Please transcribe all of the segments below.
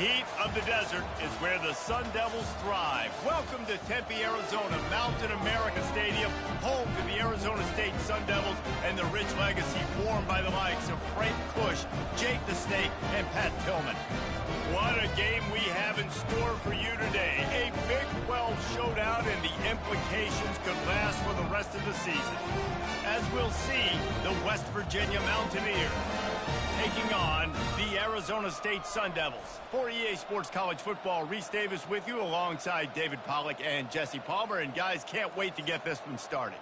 heat of the desert is where the Sun Devils thrive. Welcome to Tempe, Arizona, Mountain America Stadium, home to the Arizona State Sun Devils and the rich legacy formed by the likes of Frank Kush, Jake the Snake, and Pat Tillman. What a game we have in store for you today. A Big 12 showdown, and the implications could last for the rest of the season. As we'll see, the West Virginia Mountaineers taking on the Arizona State Sun Devils. For EA Sports College Football, Reese Davis with you alongside David Pollack and Jesse Palmer. And guys, can't wait to get this one started.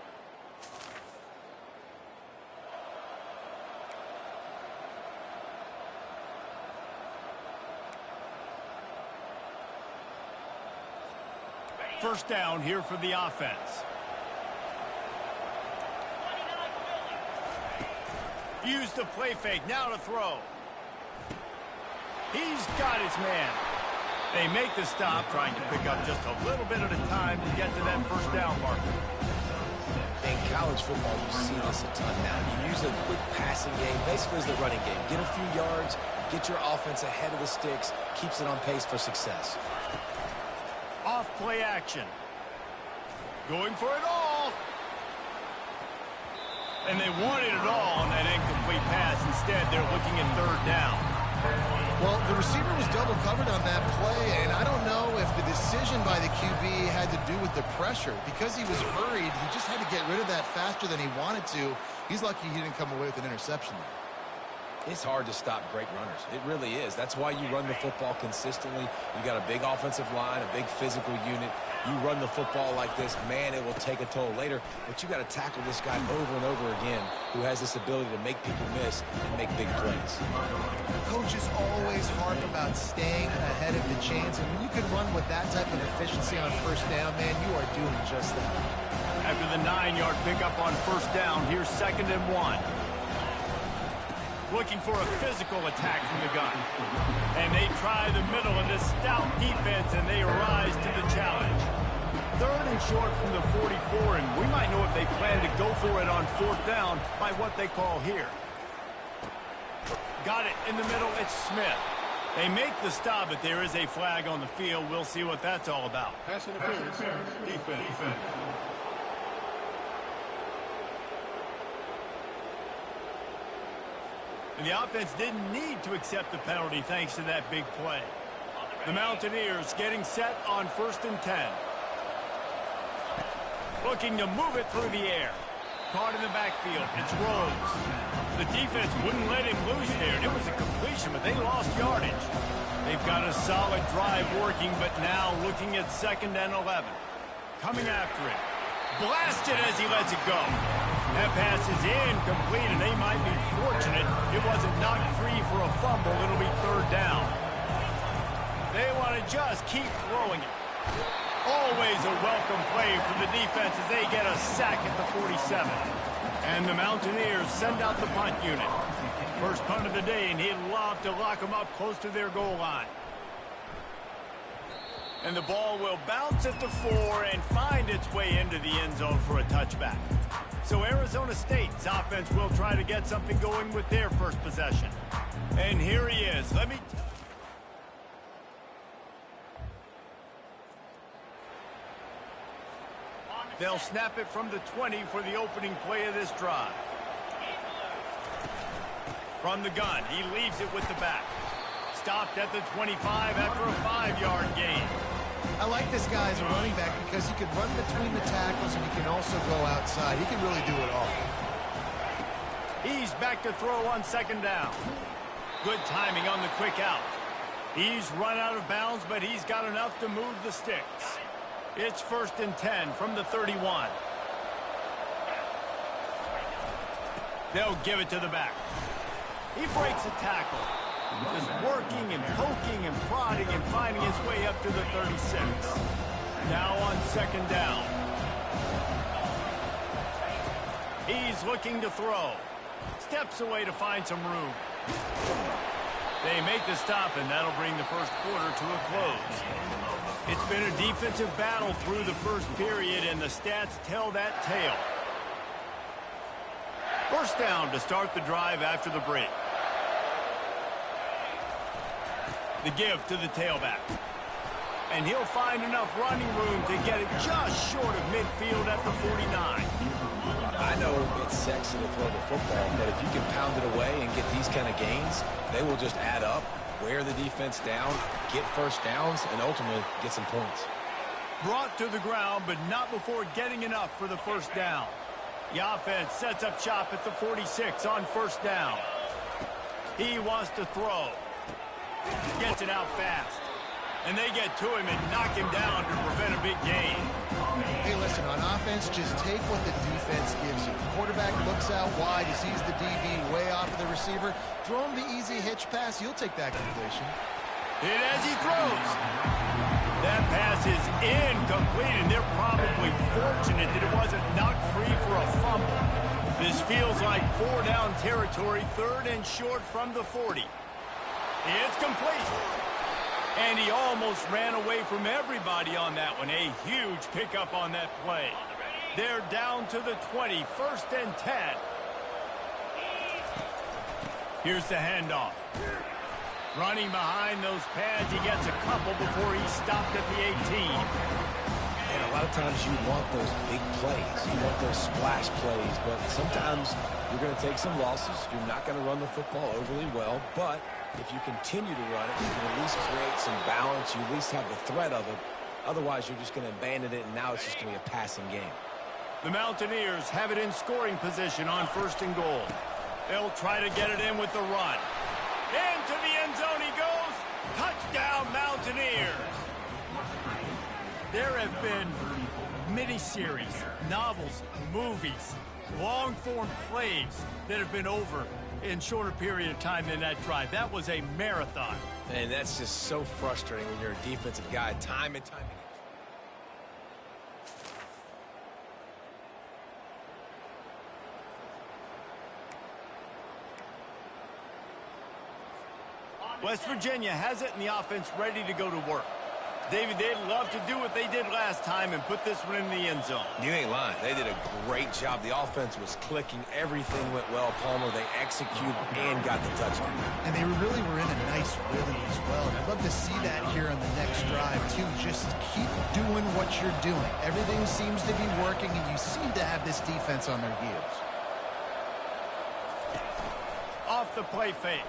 First down here for the offense. Use the play fake, now to throw. He's got his man. They make the stop, trying to pick up just a little bit at a time to get to that first down marker. In college football, you see this a ton now. You use a quick passing game, basically as the running game. Get a few yards, get your offense ahead of the sticks, keeps it on pace for success. Off play action. Going for it all. And they wanted it all on that incomplete pass. Instead, they're looking at third down. Well, the receiver was double covered on that play, and I don't know if the decision by the QB had to do with the pressure. Because he was hurried, he just had to get rid of that faster than he wanted to. He's lucky he didn't come away with an interception there. It's hard to stop great runners. It really is. That's why you run the football consistently. You got a big offensive line, a big physical unit. You run the football like this, man, it will take a toll later. But you got to tackle this guy over and over again who has this ability to make people miss and make big plays. Coaches always harp about staying ahead of the chains, and when you can run with that type of efficiency on first down, man, you are doing just that. After the 9-yard pickup on first down, here's 2nd and 1. Looking for a physical attack from the gun. And they try the middle in this stout defense, and they rise to the challenge. 3rd and short from the 44, and we might know if they plan to go for it on 4th down by what they call here. Got it in the middle, it's Smith. They make the stop, but there is a flag on the field. We'll see what that's all about. Pass interference, defense. And the offense didn't need to accept the penalty thanks to that big play. The Mountaineers getting set on 1st and 10. Looking to move it through the air. Caught in the backfield. It's Rhodes. The defense wouldn't let him loose there. It was a completion, but they lost yardage. They've got a solid drive working, but now looking at 2nd and 11. Coming after it. Blasted as he lets it go. That pass is incomplete, and they might be fortunate it wasn't knocked free for a fumble. It'll be 3rd down. They want to just keep throwing it. Always a welcome play for the defense as they get a sack at the 47. And the Mountaineers send out the punt unit. First punt of the day, and he'd love to lock them up close to their goal line. And the ball will bounce at the 4 and find its way into the end zone for a touchback. So Arizona State's offense will try to get something going with their first possession. And here he is. They'll snap it from the 20 for the opening play of this drive. From the gun, he leaves it with the back. Stopped at the 25 after a 5-yard gain. I like this guy as a running back because he can run between the tackles and he can also go outside. He can really do it all. He's back to throw on 2nd down. Good timing on the quick out. He's run out of bounds, but he's got enough to move the sticks. It's 1st and 10 from the 31. They'll give it to the back. He breaks a tackle. Just working and poking and prodding and finding his way up to the 36. Now on 2nd down. He's looking to throw. Steps away to find some room. They make the stop, and that'll bring the first quarter to a close. It's been a defensive battle through the first period, and the stats tell that tale. First down to start the drive after the break. The give to the tailback. And he'll find enough running room to get it just short of midfield at the 49. I know it's sexy to throw the football, but if you can pound it away and get these kind of gains, they will just add up, wear the defense down, get first downs, and ultimately get some points. Brought to the ground, but not before getting enough for the first down. The offense sets up shop at the 46 on first down. He wants to throw. Gets it out fast. And they get to him and knock him down to prevent a big gain. Hey, listen, on offense, just take what the defense gives you. The quarterback looks out wide. He sees the DB way off of the receiver. Throw him the easy hitch pass. You'll take that completion. Hit as he throws. That pass is incomplete, and they're probably fortunate that it wasn't knocked free for a fumble. This feels like 4-down territory, 3rd and short from the 40. It's complete. And he almost ran away from everybody on that one. A huge pickup on that play. They're down to the 20, 1st and 10. Here's the handoff. Running behind those pads, he gets a couple before he stopped at the 18. And a lot of times you want those big plays. You want those splash plays, but sometimes you're going to take some losses. You're not going to run the football overly well, but if you continue to run it, you can at least create some balance. You at least have the threat of it. Otherwise, you're just going to abandon it, and now it's just going to be a passing game. The Mountaineers have it in scoring position on 1st and goal. They'll try to get it in with the run. Into the end zone he goes. Touchdown, Mountaineers. There have been miniseries, novels, movies, long-form plays that have been over in shorter period of time than that drive. That was a marathon. And that's just so frustrating when you're a defensive guy, time and time again. West Virginia has it, and the offense ready to go to work. David, they'd love to do what they did last time and put this one in the end zone. You ain't lying. They did a great job. The offense was clicking. Everything went well, Palmer. They executed and got the touchdown. And they really were in a nice rhythm as well. And I'd love to see that here on the next drive, too. Just keep doing what you're doing. Everything seems to be working, and you seem to have this defense on their heels. Off the play fake.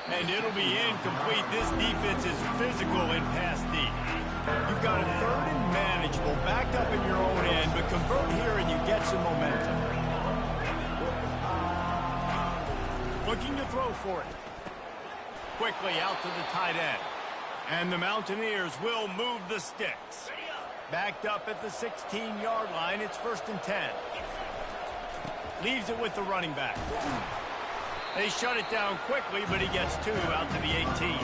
And it'll be incomplete. This defense is physical in pass deep. You've got a 3rd and manageable, backed up in your own end, but convert here and you get some momentum. Looking to throw for it. Quickly out to the tight end. And the Mountaineers will move the sticks. Backed up at the 16-yard line. It's 1st and 10. Leaves it with the running back. They shut it down quickly, but he gets 2 out to the 18.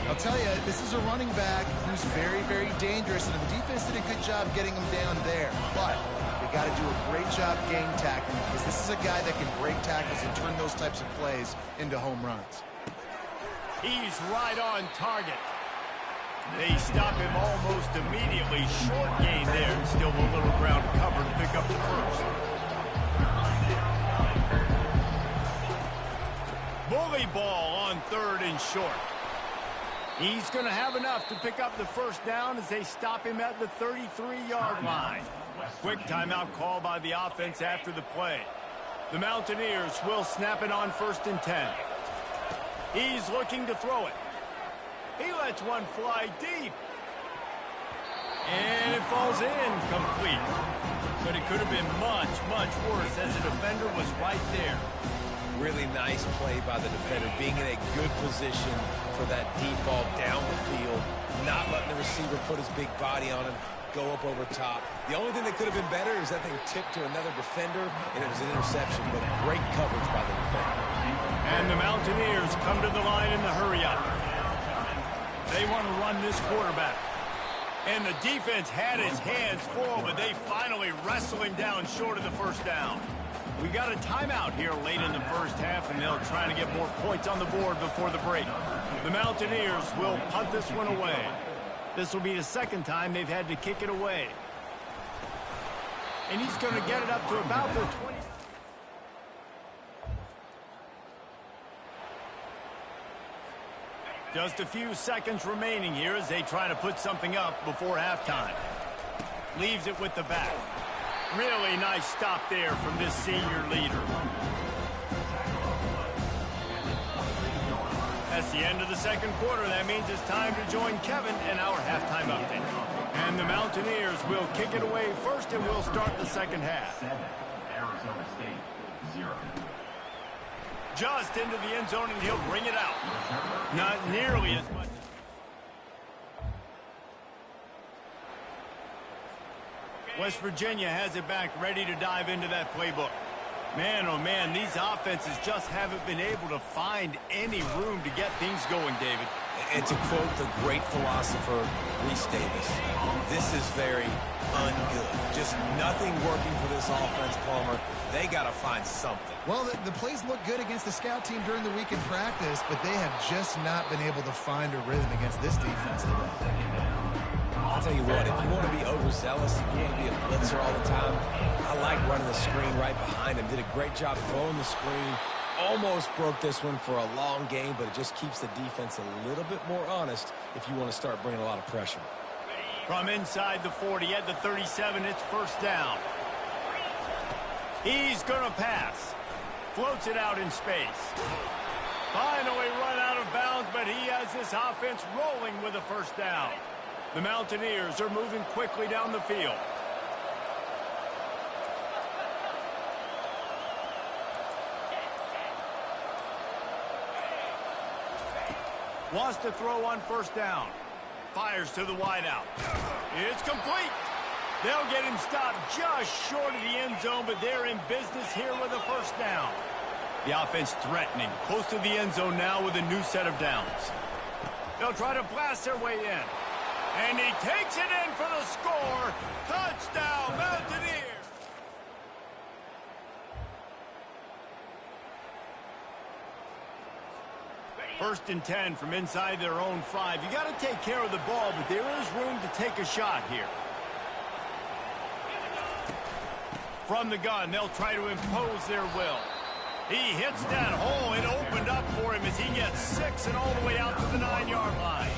I'll tell you, this is a running back who's very, very dangerous, and the defense did a good job getting him down there. But they got to do a great job game tackling, because this is a guy that can break tackles and turn those types of plays into home runs. He's right on target. They stop him almost immediately. Short gain there, and still a little ground cover to pick up the first. Bully ball on 3rd and short. He's going to have enough to pick up the first down as they stop him at the 33-yard line. Quick timeout call by the offense after the play. The Mountaineers will snap it on 1st and 10. He's looking to throw it. He lets one fly deep. And it falls incomplete. But it could have been much, much worse as the defender was right there. Really nice play by the defender, being in a good position for that deep ball down the field, not letting the receiver put his big body on him, go up over top. The only thing that could have been better is that thing tipped to another defender, and it was an interception, but great coverage by the defender. And the Mountaineers come to the line in the hurry-up. They want to run this quarterback. And the defense had his hands full, but they finally wrestle him down short of the first down. We got a timeout here late in the first half, and they'll try to get more points on the board before the break. The Mountaineers will punt this one away. This will be the 2nd time they've had to kick it away. And he's going to get it up to about the 20. Just a few seconds remaining here as they try to put something up before halftime. Leaves it with the back. Really nice stop there from this senior leader. That's the end of the second quarter. That means it's time to join Kevin in our halftime update. And the Mountaineers will kick it away first, and we'll start the second half. Arizona State, 0. Just into the end zone, and he'll bring it out. Not nearly as much. West Virginia has it back, ready to dive into that playbook. Man, oh man, these offenses just haven't been able to find any room to get things going, David. And to quote the great philosopher, Reese Davis, this is very ungood. Just nothing working for this offense, Palmer. They got to find something. Well, the plays look good against the scout team during the week in practice, but they have just not been able to find a rhythm against this defense today. I'll tell you what, if you want to be overzealous, if you want to be a blitzer all the time, I like running the screen right behind him. Did a great job throwing the screen. Almost broke this one for a long game, but it just keeps the defense a little bit more honest if you want to start bringing a lot of pressure. From inside the 40 at the 37, it's first down. He's going to pass. Floats it out in space. Finally run out of bounds, but he has this offense rolling with a first down. The Mountaineers are moving quickly down the field. Wants to throw on first down. Fires to the wideout. It's complete. They'll get him stopped just short of the end zone, but they're in business here with a first down. The offense threatening, close to the end zone now with a new set of downs. They'll try to blast their way in. And he takes it in for the score. Touchdown, Mountaineers. First and 10 from inside their own 5. You got to take care of the ball, but there is room to take a shot here. From the gun, they'll try to impose their will. He hits that hole. It opened up for him as he gets 6 and all the way out to the 9-yard line.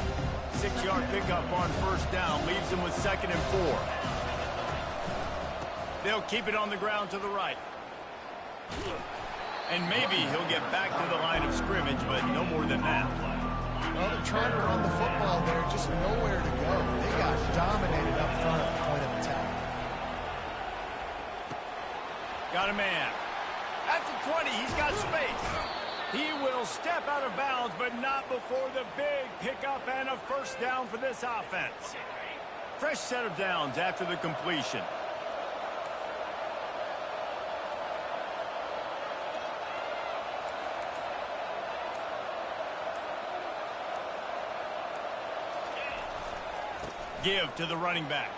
6-yard pickup on first down leaves him with 2nd and 4. They'll keep it on the ground to the right. And maybe he'll get back to the line of scrimmage, but no more than that. Well, they're trying to run the football there, just nowhere to go. They got dominated up front at the point of attack. Got a man. At the 20, he's got space. He will step out of bounds, but not before the big pickup and a first down for this offense. Fresh set of downs after the completion. Give to the running back.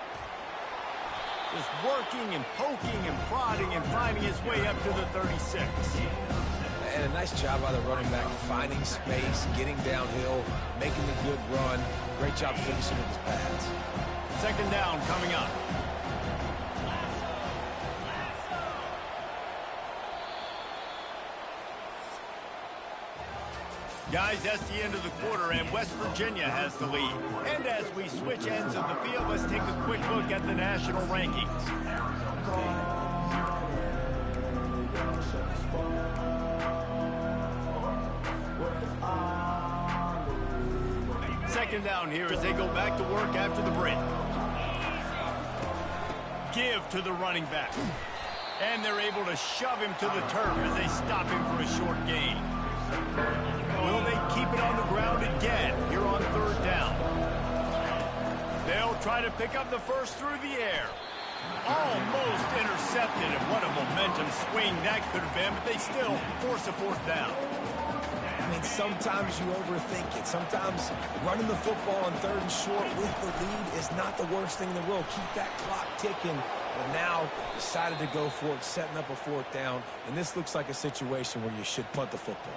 Just working and poking and prodding and finding his way up to the 36. And a nice job by the running back, finding space, getting downhill, making a good run. Great job finishing with his pads. 2nd down coming up. Guys, that's the end of the quarter, and West Virginia has the lead. And as we switch ends of the field, let's take a quick look at the national rankings. Second down here as they go back to work after the break. Give to the running back. And they're able to shove him to the turf as they stop him for a short gain. Will they keep it on the ground again here on 3rd down? They'll try to pick up the first through the air. Almost intercepted, and what a momentum swing that could have been, but they still force a 4th down. I mean, sometimes you overthink it. Sometimes running the football on 3rd and short with the lead is not the worst thing in the world. Keep that clock ticking. But now decided to go for it, setting up a 4th down. And this looks like a situation where you should punt the football.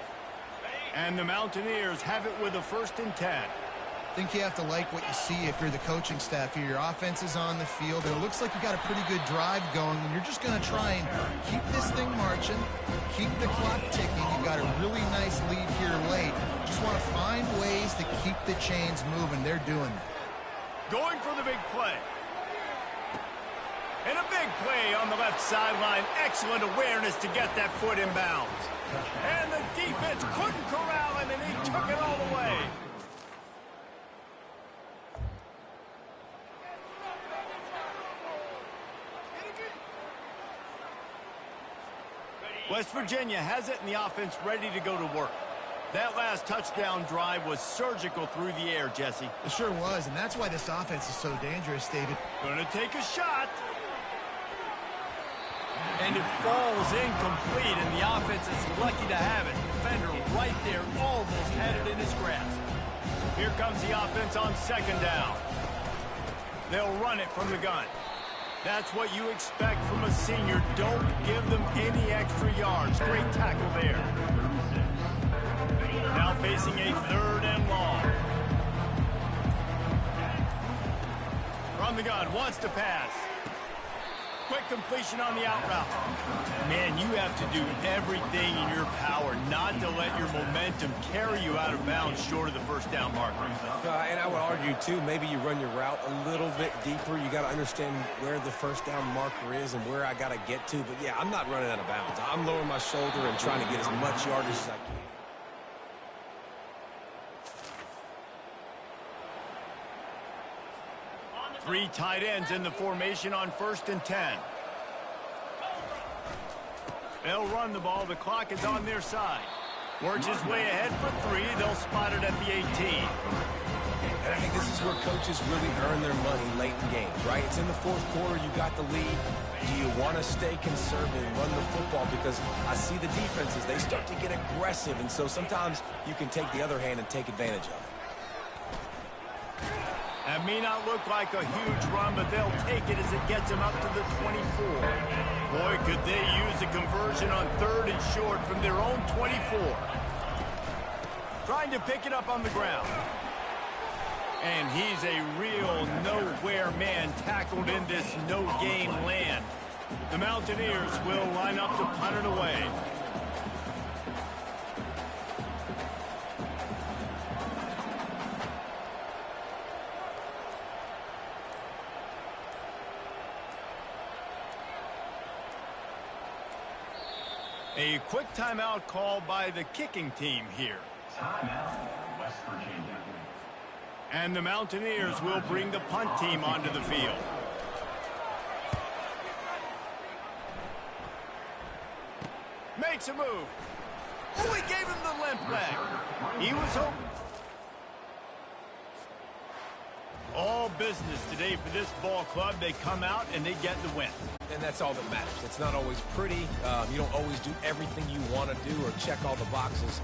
And the Mountaineers have it with a 1st and 10. I think you have to like what you see if you're the coaching staff here. Your offense is on the field, and it looks like you got a pretty good drive going, and you're just going to try and keep this thing marching, keep the clock ticking. You've got a really nice lead here late. Just want to find ways plays to keep the chains moving. They're doing that. Going for the big play. And a big play on the left sideline. Excellent awareness to get that foot in bounds. And the defense couldn't corral him, and he took it all the way. West Virginia has it, and the offense ready to go to work. That last touchdown drive was surgical through the air, Jesse. It sure was, and that's why this offense is so dangerous, David. Gonna take a shot. And it falls incomplete, and the offense is lucky to have it. Defender right there almost had it in his grasp. Here comes the offense on second down. They'll run it from the gun. That's what you expect from a senior. Don't give them any extra yards. Great tackle there. Now facing a third and long. From the gun, wants to pass. Quick completion on the out route. Man, you have to do everything in your power not to let your momentum carry you out of bounds short of the first down marker. And I would argue, too, maybe you run your route a little bit deeper. You got to understand where the first down marker is and where I got to get to. But, yeah, I'm not running out of bounds. I'm lowering my shoulder and trying to get as much yardage as I can. Three tight ends in the formation on 1st and 10. They'll run the ball. The clock is on their side. Works his way ahead for 3. They'll spot it at the 18. And I think this is where coaches really earn their money late in games, right? It's in the fourth quarter. You got the lead. Do you want to stay conservative and run the football? Because I see the defenses, they start to get aggressive. And so sometimes you can take the other hand and take advantage of it. That may not look like a huge run, but they'll take it as it gets them up to the 24. Boy, could they use a conversion on 3rd and short from their own 24. Trying to pick it up on the ground. And he's a real nowhere man tackled in this no-game land. The Mountaineers will line up to punt it away. A quick timeout call by the kicking team here. Timeout, West Virginia. And the Mountaineers will bring the punt team onto the field. Makes a move. Oh, he gave him the limp leg. He was hoping. All business today for this ball club. They come out and they get the win. And that's all that matters. It's not always pretty. You don't always do everything you want to do or check all the boxes.